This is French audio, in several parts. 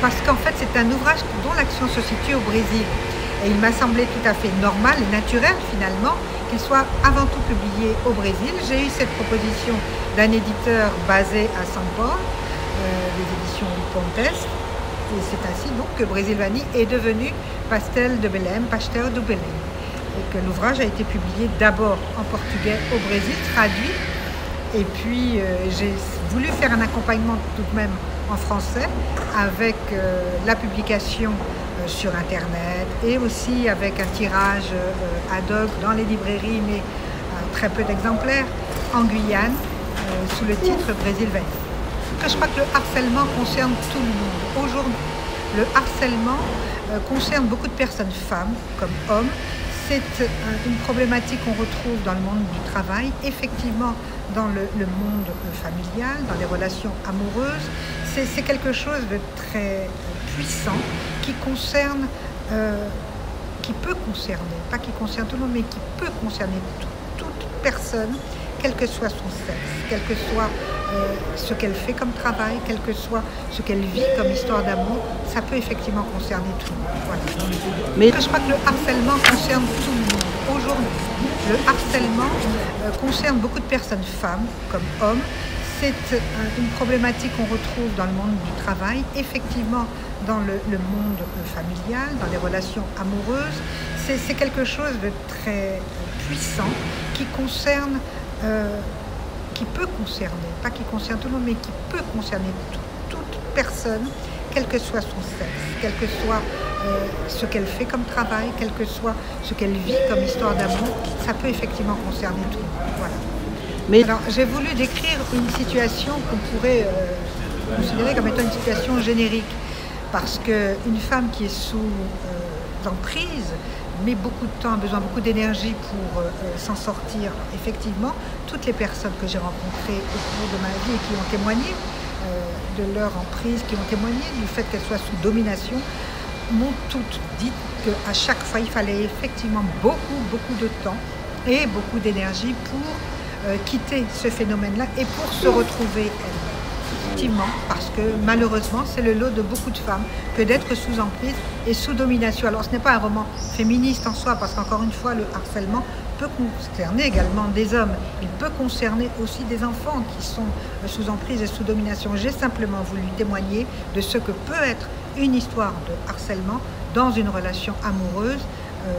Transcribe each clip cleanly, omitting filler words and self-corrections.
Parce qu'en fait, c'est un ouvrage dont l'action se situe au Brésil. Et il m'a semblé tout à fait normal et naturel, finalement, qu'il soit avant tout publié au Brésil. J'ai eu cette proposition d'un éditeur basé à São Paulo, les éditions Pontes. Et c'est ainsi donc que Brasilvani est devenu Pastel de Belém, Pastel do Belém. Et que l'ouvrage a été publié d'abord en portugais au Brésil, traduit. Et puis j'ai voulu faire un accompagnement tout de même en français avec la publication sur internet et aussi avec un tirage ad hoc dans les librairies, mais très peu d'exemplaires, en Guyane, sous le titre Brasilvani. Je crois que le harcèlement concerne tout le monde. Aujourd'hui, le harcèlement concerne beaucoup de personnes, femmes comme hommes. C'est une problématique qu'on retrouve dans le monde du travail, effectivement dans le monde familial, dans les relations amoureuses. C'est quelque chose de très puissant qui concerne, qui peut concerner, pas qui concerne tout le monde, mais qui peut concerner toute personne, quel que soit son sexe, quel que soit ce qu'elle fait comme travail, quel que soit ce qu'elle vit comme histoire d'amour, ça peut effectivement concerner tout le monde. Voilà. Mais je crois que le harcèlement concerne tout le monde. Aujourd'hui, le harcèlement concerne beaucoup de personnes, femmes comme hommes. C'est une problématique qu'on retrouve dans le monde du travail, effectivement dans le monde familial, dans les relations amoureuses. C'est quelque chose de très puissant qui concerne, qui peut concerner, pas qui concerne tout le monde, mais qui peut concerner toute personne, quel que soit son sexe, quel que soit ce qu'elle fait comme travail, quel que soit ce qu'elle vit comme histoire d'amour, ça peut effectivement concerner tout le monde. Voilà. Mais alors, j'ai voulu décrire une situation qu'on pourrait considérer comme étant une situation générique, parce qu'une femme qui est sous emprise met beaucoup de temps, a besoin beaucoup d'énergie pour s'en sortir. Effectivement, toutes les personnes que j'ai rencontrées au cours de ma vie et qui ont témoigné de leur emprise, qui ont témoigné du fait qu'elles soient sous domination, m'ont toutes dit qu'à chaque fois, il fallait effectivement beaucoup de temps et beaucoup d'énergie pour quitter ce phénomène-là et pour se retrouver elle-même. Effectivement, parce que malheureusement, c'est le lot de beaucoup de femmes que d'être sous emprise et sous domination. Alors ce n'est pas un roman féministe en soi, parce qu'encore une fois, le harcèlement peut concerner également des hommes. Il peut concerner aussi des enfants qui sont sous emprise et sous domination. J'ai simplement voulu témoigner de ce que peut être une histoire de harcèlement dans une relation amoureuse,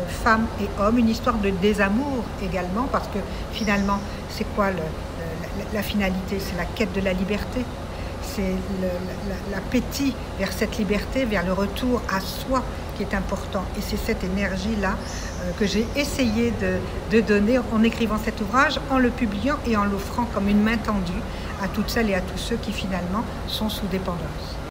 femmes et hommes, une histoire de désamour également, parce que finalement, c'est quoi la finalité? C'est la quête de la liberté, c'est l'appétit vers cette liberté, vers le retour à soi qui est important. Et c'est cette énergie-là que j'ai essayé de donner en écrivant cet ouvrage, en le publiant et en l'offrant comme une main tendue à toutes celles et à tous ceux qui finalement sont sous dépendance.